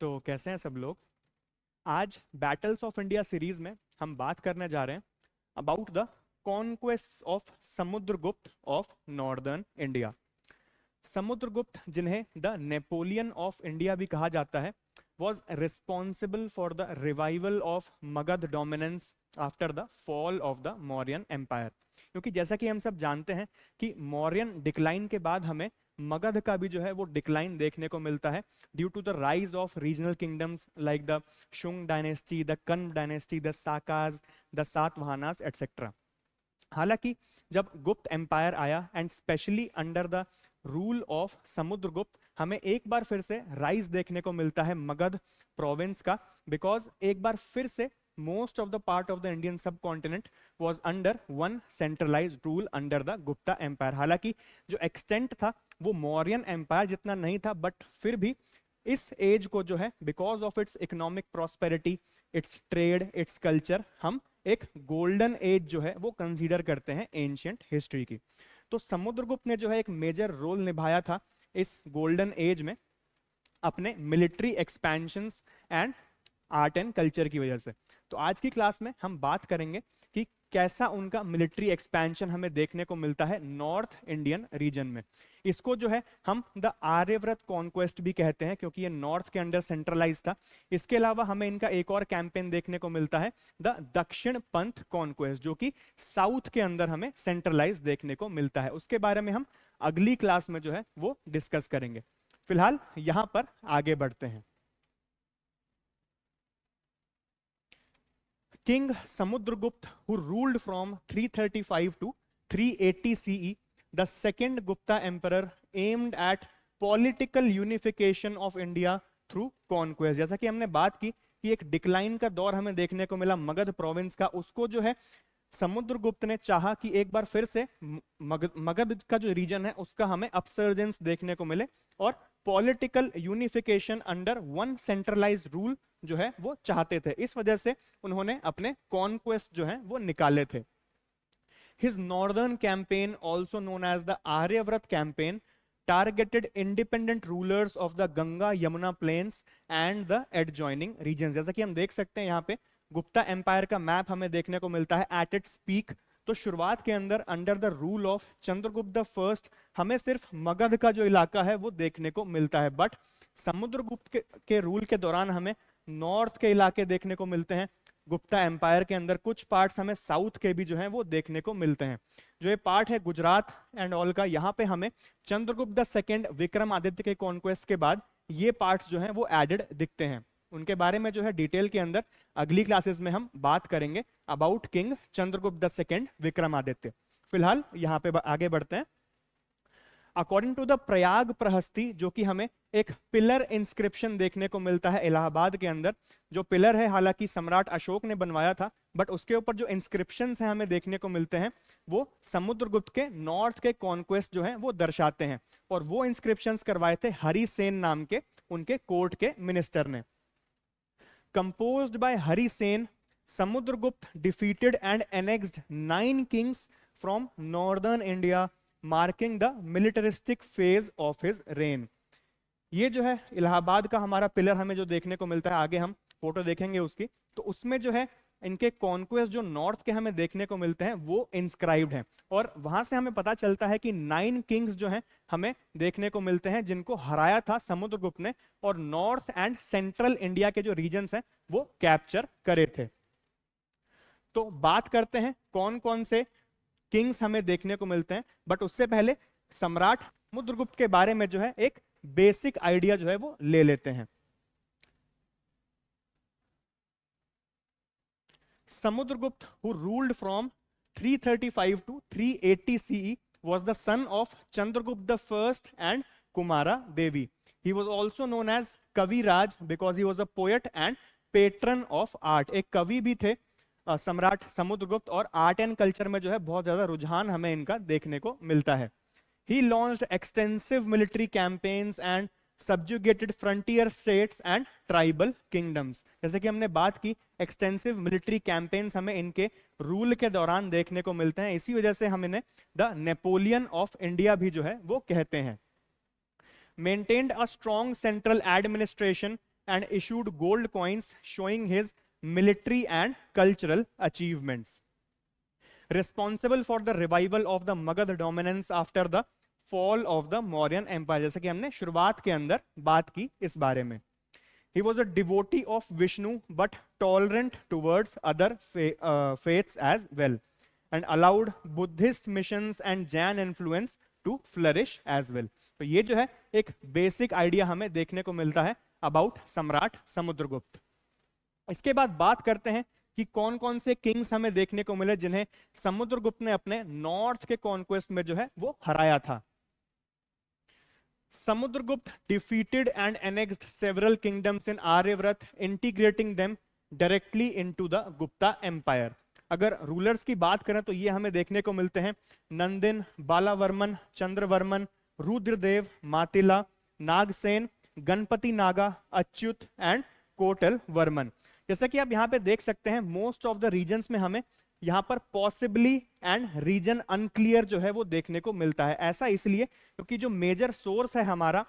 तो कैसे हैं सब लोग। आज बैटल्स ऑफ इंडिया सीरीज में हम बात करने जा रहे हैं about the conquest of Samudragupta of northern India. Samudragupta, जिन्हें द नेपोलियन ऑफ इंडिया भी कहा जाता है, was responsible for the revival of Magadh dominance after the fall of the Mauryan Empire। क्योंकि जैसा कि हम सब जानते हैं कि मौर्यन डिक्लाइन के बाद हमें मगध का भी जो है वो डिक्लाइन देखने को मिलता है due to the rise of regional kingdoms like the Shunga dynasty, the Kanva dynasty, the Sakas, the Satavahanas etcetera. हालांकि जब गुप्त एम्पायर आया and specially under the rule of Samudragupta, हमें एक बार फिर से राइज देखने को मिलता है मगध प्रोविंस का, बिकॉज एक बार फिर से most of the part of the Indian subcontinent was under one centralised rule under the Gupta empire. हालांकि जो एक्सटेंट था वो मौर्यन एम्पायर जितना नहीं था, बट फिर भी इस एज को जो है because of its economic prosperity, it's trade, its culture, हम एक गोल्डन एज जो है वो कंसीडर करते हैं एंशियंट हिस्ट्री की। तो समुद्रगुप्त ने जो है एक मेजर रोल निभाया था इस गोल्डन एज में अपने military expansions and art and culture की वजह से। तो आज की क्लास में हम बात करेंगे कि कैसा उनका मिलिट्री एक्सपेंशन हमें देखने को मिलता है नॉर्थ इंडियन रीजन में। इसको जो है हम द आर्यव्रत कॉन्क्वेस्ट भी कहते हैं क्योंकि ये नॉर्थ के अंडर सेंट्रलाइज था। इसके अलावा हमें इनका एक और कैंपेन देखने को मिलता है द दक्षिण पंथ कॉन्क्वेस्ट, जो कि साउथ के अंदर हमें सेंट्रलाइज देखने को मिलता है। उसके बारे में हम अगली क्लास में जो है वो डिस्कस करेंगे। फिलहाल यहां पर आगे बढ़ते हैं। King Samudragupta, who ruled from 335 to 380 CE, the second Gupta emperor, aimed at political unification of India through conquest। जैसा कि हमने बात की कि एक डिक्लाइन का दौर हमें देखने को मिला मगध प्रोविंस का, उसको जो है समुद्रगुप्त ने चाहा कि एक बार फिर से मगध का जो रीजन है उसका हमें अपसर्जेंस देखने को मिले और political unification under one centralised rule जो है वो चाहते थे। इस वजह से उन्होंने अपने कॉन्क्वेस्ट जो है वो निकाले थे। His northern campaign, also known as the Aryavrat campaign, targeted independent rulers of the Ganga Yamuna plains and the adjoining regions। जैसा कि हम देख सकते हैं यहाँ पे गुप्ता एम्पायर का मैप हमें देखने को मिलता है एट इट्स पीक। तो शुरुआत के अंदर under the rule of Chandragupta the first हमें सिर्फ मगध का जो इलाका है वो देखने को मिलता है, बट समुद्रगुप्त के रूल के दौरान हमें नॉर्थ के इलाके देखने को मिलते हैं। गुप्ता एम्पायर के अंदर कुछ पार्ट्स हमें साउथ के भी जो हैं वो देखने को मिलते हैं। जो ये पार्ट है गुजरात एंड ऑल का, यहाँ पे हमें चंद्रगुप्त द सेकंड विक्रमादित्य के कॉन्क्वेस्ट के बाद ये पार्ट्स जो हैं वो एडेड दिखते हैं। उनके बारे में जो है डिटेल के अंदर अगली क्लासेस में हम बात करेंगे about king Chandragupta the second Vikramaditya. फिलहाल यहाँ पे आगे बढ़ते हैं। अकॉर्डिंग टू द प्रयाग प्रहस्ती, जो कि हमें एक पिलर इंस्क्रिप्शन देखने को मिलता है इलाहाबाद के अंदर। जो पिलर है हालांकि सम्राट अशोक ने बनवाया था, बट उसके ऊपर जो इंस्क्रिप्शंस हैं हमें देखने को मिलते हैं वो समुद्रगुप्त के नॉर्थ के कॉन्क्वेस्ट जो हैं वो दर्शाते हैं। और वो इंस्क्रिप्शंस करवाए थे हरिसेन नाम के उनके कोर्ट के मिनिस्टर ने। Composed by Harisen, Samudragupta defeated and annexed 9 kings from northern India, marking the militaristic phase of his reign। ये जो है इलाहाबाद का हमारा पिलर हमें जो देखने को मिलता है, आगे हम फोटो देखेंगे उसकी, तो उसमें जो है इनके कॉन्क्वेस्ट जो नॉर्थ के हमें देखने को मिलते हैं वो इंस्क्राइब्ड हैं। और वहां से हमें पता चलता है कि 9 किंग्स जो हैं हमें देखने को मिलते हैं जिनको हराया था समुद्रगुप्त ने और नॉर्थ एंड सेंट्रल इंडिया के जो रीजन्स हैं वो कैप्चर करे थे। तो बात करते हैं कौन कौन से किंग्स हमें देखने को मिलते हैं, बट उससे पहले सम्राट समुद्रगुप्त के बारे में जो है एक बेसिक आइडिया जो है वो ले लेते हैं। Samudragupta, who ruled from 335 to 380 CE, was the son of Chandragupta I and Kumara Devi. He was also known as Kaviraj because he was a poet and patron of art। एक कवि भी थे सम्राट समुद्रगुप्त, और आर्ट एंड कल्चर में जो है बहुत ज्यादा रुझान हमें इनका देखने को मिलता है। He launched extensive military campaigns and subjugated frontier states and tribal kingdoms। जैसे कि हमने बात की एक्सटेंसिव मिलिट्री कैंपेन्स हमें इनके रूल के दौरान देखने को मिलते हैं, इसी वजह से हम इन्हें द नेपोलियन ऑफ इंडिया भी जो है वो कहते हैं। Maintained a strong central administration and issued gold coins showing his military and cultural achievements. Responsible for the revival of the Magad dominance after the fall of the Mauryan Empire, जैसे कि हमने शुरुआत के अंदर बात की इस बारे में. He was a devotee of Vishnu but tolerant towards other faiths as well, and allowed Buddhist missions and Jain influence to flourish as well. तो ये जो है एक बेसिक आइडिया हमें देखने को मिलता है अबाउट सम्राट समुद्रगुप्त. इसके बाद बात करते हैं कि कौन कौन से किंग्स हमें देखने को मिले जिन्हें समुद्रगुप्त ने अपने नॉर्थ के कॉन्क्वेस्ट में जो है वो हराया था. Samudragupta defeated and annexed several kingdoms in Aryavrat, integrating them directly into the Gupta Empire. अगर रूलर्स की बात करें तो ये हमें देखने को मिलते हैं नंदिन, बालावर्मन, चंद्रवर्मन, रुद्रदेव, मातिला, नागसेन, गणपति नागा, अच्युत एंड कोटल वर्मन. जैसा कि आप यहाँ पे देख सकते हैं मोस्ट ऑफ द रीजन्स में हमें यहाँ पर पॉसिबली एंड रीजन अनक्लियर जो है वो देखने को मिलता है. ऐसा इसलिए क्योंकि जो मेजर सोर्स है हमारा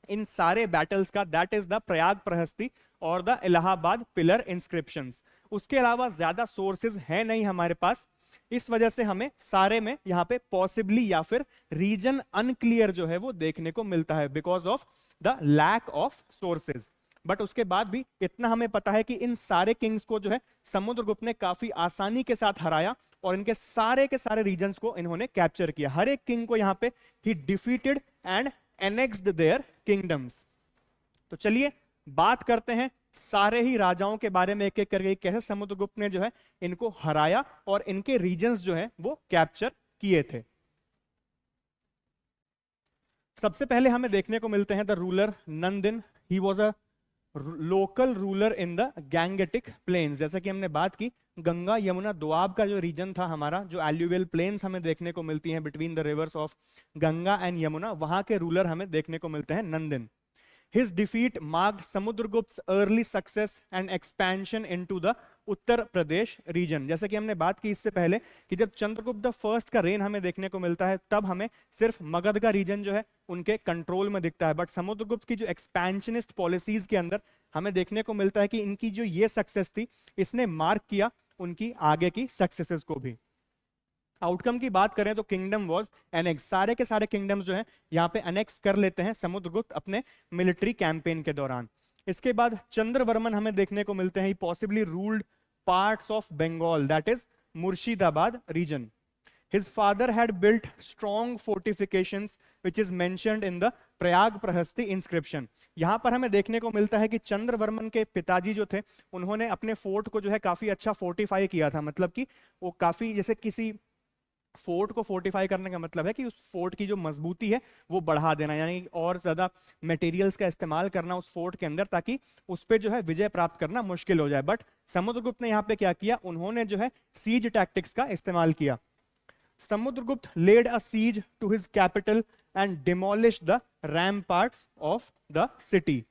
इन सारे बैटल्स का दैट इज द प्रयाग प्रहस्ती और द इलाहाबाद पिलर इंस्क्रिप्शंस. उसके अलावा ज्यादा सोर्सेज है नहीं हमारे पास. इस वजह से हमें सारे में यहाँ पे पॉसिबली या फिर रीजन अनक्लियर जो है वो देखने को मिलता है because of the lack of sources. But उसके बाद भी इतना हमें पता है कि इन सारे किंग्स को जो है समुद्रगुप्त ने काफी आसानी के साथ हराया और इनके सारे के सारे रीजन्स को इन्होंने कैप्चर किया. हर एक किंग को यहाँ पे ही defeated and annexed their kingdoms. तो चलिए बात करते हैं सारे ही राजाओं के बारे में एक एक करके कैसे समुद्रगुप्त ने जो है इनको हराया और इनके रीजन्स जो है वो कैप्चर किए थे. सबसे पहले हमें देखने को मिलते हैं the ruler Nandin. He was a local ruler in the Gangetic plains. जैसा कि हमने बात की गंगा यमुना दोआब का जो रीजन था हमारा, जो एल्यूवियल प्लेन्स हमें देखने को मिलती हैं between the reverse of Ganga and Yamuna, वहां के रूलर हमें देखने को मिलते हैं नंदिन. His defeat marked Samudragupt's early success and expansion into the Uttar Pradesh region. जैसे कि हमने बात की इससे पहले कि जब चंद्रगुप्त द फर्स्ट का रेन हमें देखने को मिलता है तब हमें सिर्फ मगध का रीजन जो है उनके कंट्रोल में दिखता है. बट समुद्रगुप्त की जो एक्सपेंशनिस्ट पॉलिसीज के अंदर हमें देखने को मिलता है कि इनकी जो ये सक्सेस थी इसने मार्क किया उनकी आगे की सक्सेसेस को भी. आउटकम की बात करें तो किंगडम वाज एनेक्स. सारे के सारे किंगडम्स जो हैं यहाँ पे एनेक्स कर लेते हैं समुद्रगुप्त अपने मिलिट्री कैंपेन के दौरान. इसके बाद चंद्रवर्मन हमें देखने को मिलते हैं. Possibly ruled parts of Bengal that is Murshidabad region. His father had built strong fortifications which is mentioned in the Prayag Prashasti inscription. यहाँ पर हमें देखने को मिलता है कि चंद्रवर्मन के पिताजी जो थे उन्होंने अपने फोर्ट को जो है काफी अच्छा फोर्टिफाई किया था. मतलब कि वो काफी जैसे किसी फोर्ट को फोर्टिफाई करने का मतलब है कि उस फोर्ट की जो मजबूती है वो बढ़ा देना, यानी और ज्यादा मटेरियल्स का इस्तेमाल करना उस फोर्ट के अंदर ताकि उस पर जो है विजय प्राप्त करना मुश्किल हो जाए. बट समुद्रगुप्त ने यहाँ पे क्या किया, उन्होंने जो है सीज टैक्टिक्स का इस्तेमाल किया. Samudragupta laid a siege to his capital and demolished the ramparts of the city.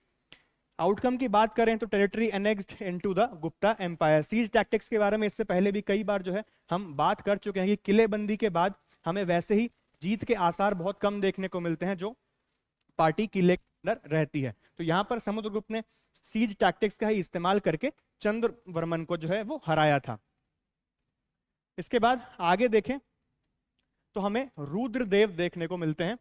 Outcome की बात करें तो territory annexed into the Gupta empire. Siege tactics के बारे में इससे पहले भी कई बार जो है हम बात कर चुके हैं कि किलेबंदी के बाद हमें वैसे ही जीत के आसार बहुत कम देखने को मिलते हैं जो पार्टी किले के अंदर रहती है. तो यहाँ पर समुद्रगुप्त ने सीज टैक्टिक्स का ही इस्तेमाल करके चंद्रवर्मन को जो है वो हराया था. इसके बाद आगे देखें तो हमें रुद्रदेव देखने को मिलते हैं.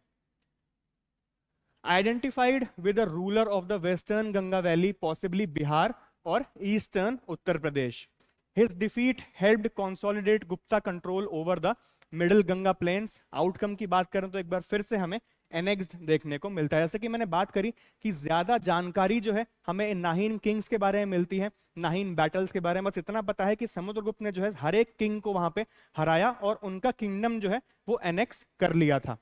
Identified with the ruler of the western Ganga valley possibly Bihar और eastern Uttar Pradesh. His defeat helped consolidate Gupta control over the middle Ganga plains. Outcome की बात करें तो एक बार फिर से हमें एनेक्स्ड देखने को मिलता है. जैसे कि मैंने बात करी कि ज्यादा जानकारी जो है हमें नाहिन किंग्स के बारे में मिलती है, नाहिन बैटल्स के बारे में. बस इतना पता है कि समुद्रगुप्त ने जो है हर एक किंग को वहां पे हराया और उनका किंगडम जो है वो एनेक्स कर लिया था.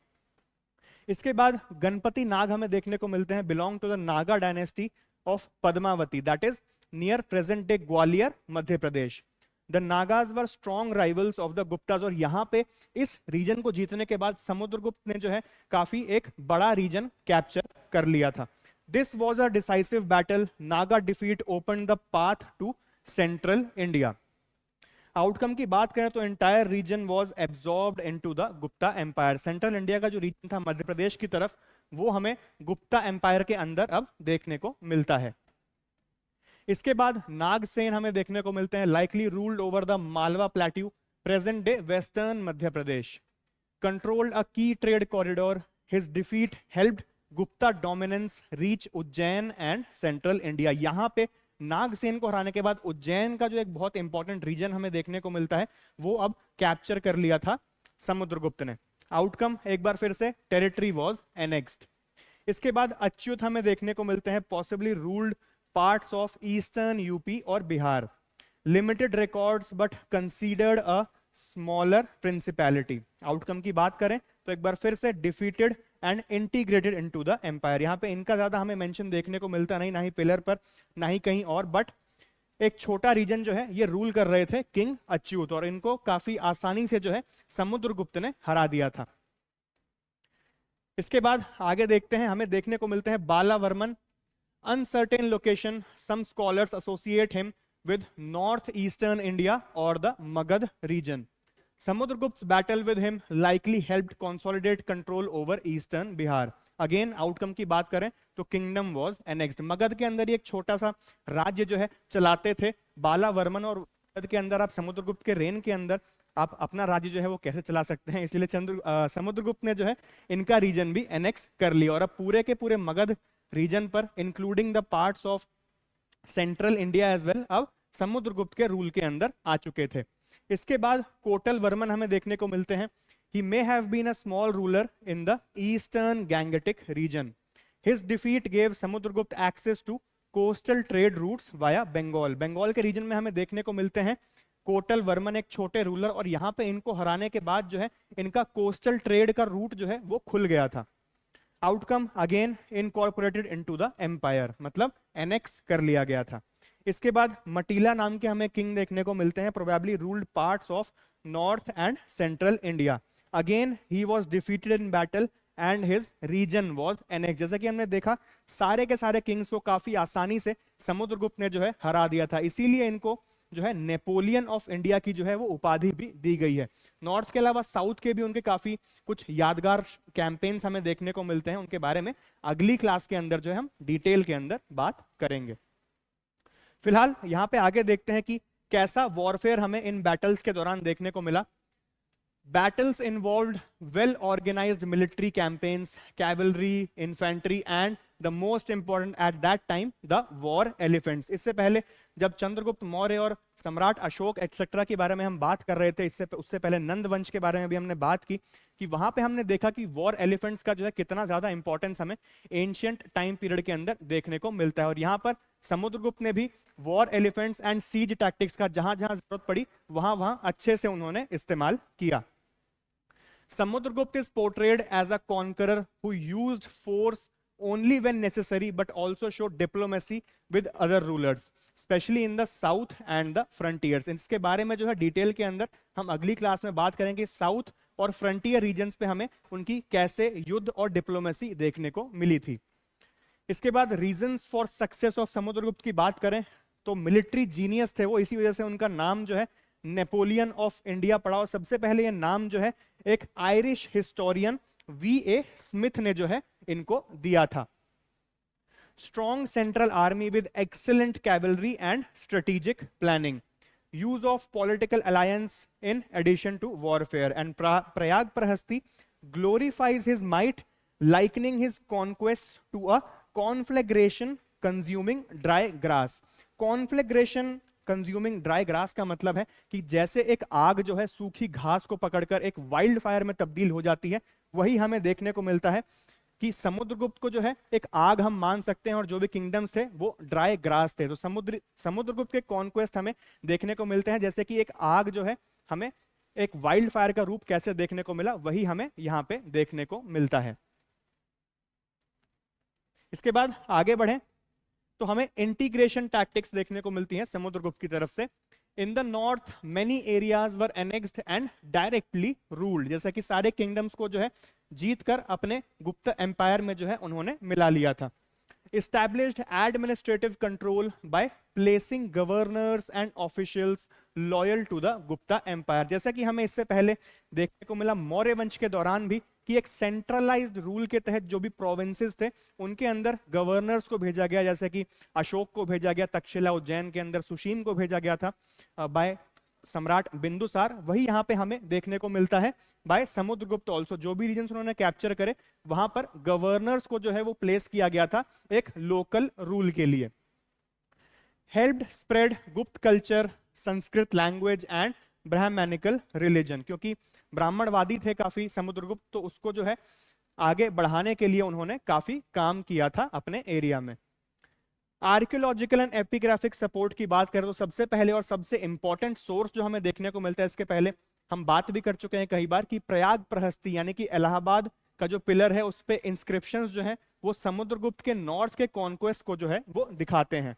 इसके बाद गणपति नाग हमें देखने को मिलते हैं. Belong to the Naga dynasty of Padmavati that is near present day Gwalior Madhya Pradesh. The Nagas were strong rivals of the Guptas. और यहाँ पे इस रीजन को जीतने के बाद समुद्रगुप्त ने जो है काफी एक बड़ा रीजन कैप्चर कर लिया था. This was a decisive battle. Naga defeat open the path to central India. Outcome की बात करें तो entire region was absorbed into the Gupta empire. Central India का जो रीजन था मध्य प्रदेश की तरफ वो हमें गुप्ता एम्पायर के अंदर अब देखने को मिलता है. इसके बाद नागसेन हमें देखने को मिलते हैं, likely ruled over the Malwa plateau, present day western Madhya Pradesh, controlled a key trade corridor, his defeat helped Gupta dominance reach Ujjain and central India. यहां पे नागसेन को हराने के बाद उज्जैन का जो एक बहुत इंपॉर्टेंट रीजन हमें देखने को मिलता है वो अब कैप्चर कर लिया था समुद्रगुप्त ने। आउटकम एक बार फिर से टेरिटरी वाज एनेक्स्ड। इसके बाद अच्युत हमें देखने को मिलते हैं, possibly ruled parts of eastern UP और Bihar, limited records but considered a smaller principality. Outcome की बात करें तो एक बार फिर से defeated and integrated into the empire. यहां पे इनका ज्यादा हमें मेंशन देखने को मिलता नहीं, ना ही पिलर पर ना ही कहीं और, बट एक छोटा रीजन जो है ये रूल कर रहे थे किंग अच्युत, और इनको काफी आसानी से जो है समुद्रगुप्त ने हरा दिया था। इसके बाद आगे देखते हैं, हमें देखने को मिलते हैं Balavarman, uncertain location, some scholars associate him with north eastern India और the Magadha region. Samudragupta battle with him likely helped consolidate control over eastern Bihar. Again outcome की बात करें तो किंगडम वाज एनेक्स्ड। मगध के अंदर एक छोटा सा राज्य जो है चलाते थे बालावर्मन, और मगध के अंदर आप समुद्रगुप्त के रेन के अंदर आप अपना राज्य जो है वो कैसे चला सकते हैं, इसलिए समुद्रगुप्त ने जो है इनका रीजन भी एनेक्स कर लिया, और अब पूरे के पूरे मगध रीजन पर including the parts of central India as well अब समुद्रगुप्त के रूल के अंदर आ चुके थे। इसके बाद कोटल वर्मन हमें देखने को मिलते हैं, he may have been a small ruler in the eastern Gangetic region. His defeat gave Samudragupta access to coastal trade routes via Bengal. Bengal के रीजन में हमें देखने को मिलते हैं कोटल वर्मन एक छोटे रूलर, और यहाँ पे इनको हराने के बाद जो है इनका कोस्टल ट्रेड का रूट जो है वो खुल गया था। Outcome again incorporated into the empire, मतलब एनेक्स कर लिया गया था। इसके बाद मटीला नाम के हमें किंग देखने को मिलते हैं, probably ruled parts of north and central India. Again he was defeated in battle and his region was annex. जैसा कि हमने देखा सारे के सारे किंग्स को काफी आसानी से समुद्रगुप्त ने जो है हरा दिया था, इसीलिए इनको जो है नेपोलियन ऑफ इंडिया की जो है वो उपाधि भी दी गई है। नॉर्थ के अलावा साउथ के भी उनके काफी कुछ यादगार कैंपेन्स हमें देखने को मिलते हैं, उनके बारे में अगली क्लास के अंदर जो है हम डिटेल के अंदर बात करेंगे। फिलहाल यहाँ पे आगे देखते हैं कि कैसा वॉरफेयर हमें इन बैटल्स के दौरान देखने को मिला। Battles involved well-organized military campaigns, cavalry, infantry, and the most important at that time, the war elephants. इससे पहले जब चंद्रगुप्त मौर्य और सम्राट अशोक एक्सेट्रा के बारे में हम बात कर रहे थे, उससे पहले नंद वंश के बारे में भी हमने बात की कि वहां पे हमने देखा कि वॉर एलिफेंट्स का जो है कितना ज्यादा इंपॉर्टेंस हमें एंशियंट टाइम पीरियड के अंदर देखने को मिलता है। और यहाँ पर समुद्रगुप्त ने भी war elephants and siege tactics का जहां जहां जरूरत पड़ी वहां वहां अच्छे से उन्होंने इस्तेमाल किया। Samudragupta is portrayed as a conqueror who used force only when necessary, but also showed diplomacy with other rulers, especially in the south and the frontiers. इसके बारे में जो है डिटेल के अंदर हम अगली क्लास में बात करेंगे, साउथ और फ्रंटियर रीजन्स पे हमें उनकी कैसे युद्ध और डिप्लोमेसी देखने को मिली थी। इसके बाद reasons for success of Samudragupta की बात करें तो मिलिट्री जीनियस थे वो, इसी वजह से उनका नाम जो है नेपोलियन ऑफ इंडिया पड़ा। और सबसे पहले ये नाम जो है एक आयरिश हिस्टोरियन V.A. स्मिथ ने जो है इनको दिया था। Strong central army with excellent cavalry and strategic planning, use of political alliance in addition to warfare, and Prayag Prashasti glorifies his might likening his conquest to a conflagration consuming dry grass. conflagration consuming dry grass का मतलब है कि जैसे एक आग जो है सूखी घास को पकड़कर एक वाइल्ड फायर में तब्दील हो जाती है, वही हमें देखने को मिलता है कि समुद्रगुप्त को जो है एक आग हम मान सकते हैं, और जो भी किंगडम्स थे वो ड्राई ग्रास थे। तो समुद्रगुप्त के कॉन्क्वेस्ट हमें देखने को मिलते हैं जैसे कि एक आग जो है हमें एक वाइल्ड फायर का रूप कैसे देखने को मिला, वही हमें यहाँ पे देखने को मिलता है। इसके बाद आगे बढ़े तो हमें इंटीग्रेशन टैक्टिक्स देखने को मिलती हैं समुद्रगुप्त की तरफ से। In the north many areas were annexed and directly ruled, जैसा कि सारे किंगडम्स को जो है जीतकर अपने गुप्त एम्पायर में जो है उन्होंने मिला लिया था। established administrative control by placing governors and officials loyal to the Gupta Empire. जैसा कि हमें इससे पहले देखने को मिला मौर्य वंश के दौरान भी कि एक सेंट्रलाइज्ड रूल के तहत जो भी प्रोविंसेस थे उनके अंदर गवर्नर्स को भेजा गया, जैसे कि अशोक को भेजा गया तक्षशिला उज्जैन के अंदर, सुशीम को भेजा गया था बाय सम्राट बिंदुसार। वही यहाँ पे हमें देखने को मिलता है बाय समुद्रगुप्त ऑल्सो। जो भी रीजन उन्होंने कैप्चर करे वहां पर गवर्नर्स को जो है वो प्लेस किया गया था एक लोकल रूल के लिए। Helped spread Gupta culture, Sanskrit language and Brahmanical religion, क्योंकि ब्राह्मणवादी थे काफी समुद्रगुप्त, तो उसको जो है आगे बढ़ाने के लिए उन्होंने काफी काम किया था अपने एरिया में। आर्कियोलॉजिकल एंड एपिग्राफिक सपोर्ट की बात करें तो सबसे पहले और सबसे इंपॉर्टेंट सोर्स जो हमें देखने को मिलता है, इसके पहले हम बात भी कर चुके हैं कई बार कि प्रयाग प्रहस्ती यानी कि इलाहाबाद का जो पिलर है उस पे इंस्क्रिप्शंस जो है वो समुद्रगुप्त के नॉर्थ के कॉन्क्वेस्ट को जो है वो दिखाते हैं।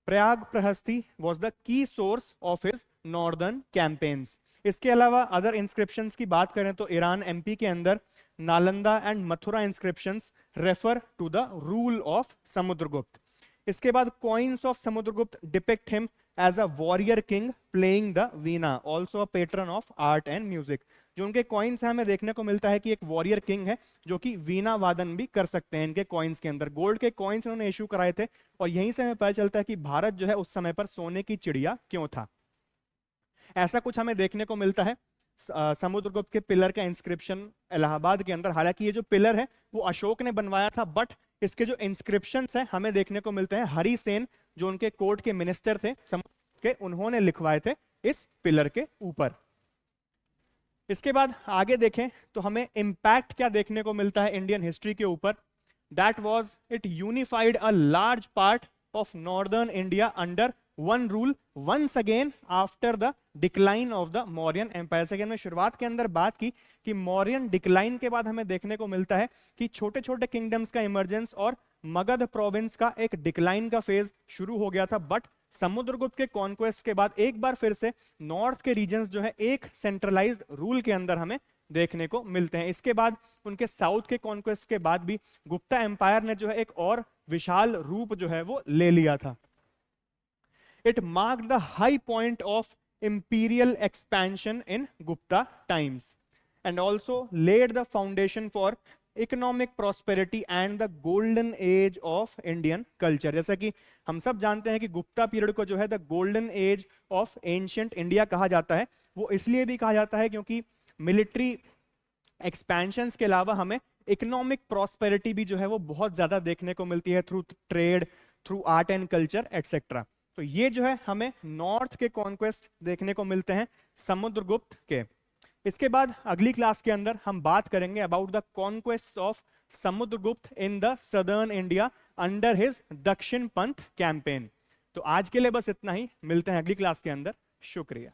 Prayag Prashasti was the key source of his northern campaigns. इसके अलावा अदर इंस्क्रिप्शंस की बात करें तो ईरान एमपी के अंदर Nalanda and Mathura inscriptions refer to the rule of Samudragupta. इसके बाद coins of Samudragupta depict him as a warrior king playing the veena, also a patron of art and music. जो उनके कॉइन्स हैं हमें देखने को मिलता है कि एक वॉरियर किंग है जो कि वीणा वादन भी कर सकते हैं। इनके कॉइन्स के अंदर गोल्ड के कॉइन्स उन्होंने इशू कराए थे, और यहीं से हमें पता चलता है कि भारत जो है उस समय पर सोने की चिड़िया क्यों था। ऐसा कुछ हमें देखने को मिलता है समुद्रगुप्त के पिलर का इंस्क्रिप्शन इलाहाबाद के अंदर। हालांकि ये जो पिलर है वो अशोक ने बनवाया था, बट इसके जो इंस्क्रिप्शंस हैं हमें देखने को मिलते हैं हरि सेन जो उनके कोर्ट के मिनिस्टर थे के, उन्होंने लिखवाए थे इस पिलर के ऊपर। इसके बाद आगे देखें तो हमें इंपैक्ट क्या देखने को मिलता है इंडियन हिस्ट्री के ऊपर। That was it unified a large part of northern India under one rule once again after the decline of the Mauryan empire. Second में शुरुआत के अंदर बात की कि मौर्यन डिक्लाइन के बाद हमें देखने को मिलता है कि छोटे छोटे किंगडम्स का इमरजेंस और मगध प्रोविंस का एक डिक्लाइन का फेज शुरू हो गया था। बट समुद्रगुप्त के कॉन्क्वेस्ट के बाद एक बार फिर से नॉर्थ के रीजन्स जो है एक सेंट्रलाइज्ड रूल के अंदर हमें देखने को मिलते हैं। इसके बाद उनके साउथ के कॉन्क्वेस्ट के बाद भी गुप्ता एम्पायर ने जो है एक और विशाल रूप जो है वो ले लिया था। It marked the high point of imperial expansion in Gupta times and also laid the foundation for economic prosperity and the golden age of Indian culture। जैसा कि हम सब जानते हैं कि गुप्ता पीरियड को जो है the golden age of ancient India कहा जाता है। वो इसलिए भी कहा जाता है क्योंकि मिलिट्री एक्सपेंशंस के अलावा हमें इकोनॉमिक प्रॉस्पेरिटी भी जो है वो बहुत ज्यादा देखने को मिलती है through trade, through art and culture etcetera. तो ये जो है हमें नॉर्थ के कॉन्क्वेस्ट देखने को मिलते हैं समुद्रगुप्त के। इसके बाद अगली क्लास के अंदर हम बात करेंगे about the conquest of Samudragupta in the southern India under his दक्षिण पंथ कैंपेन। तो आज के लिए बस इतना ही, मिलते हैं अगली क्लास के अंदर। शुक्रिया।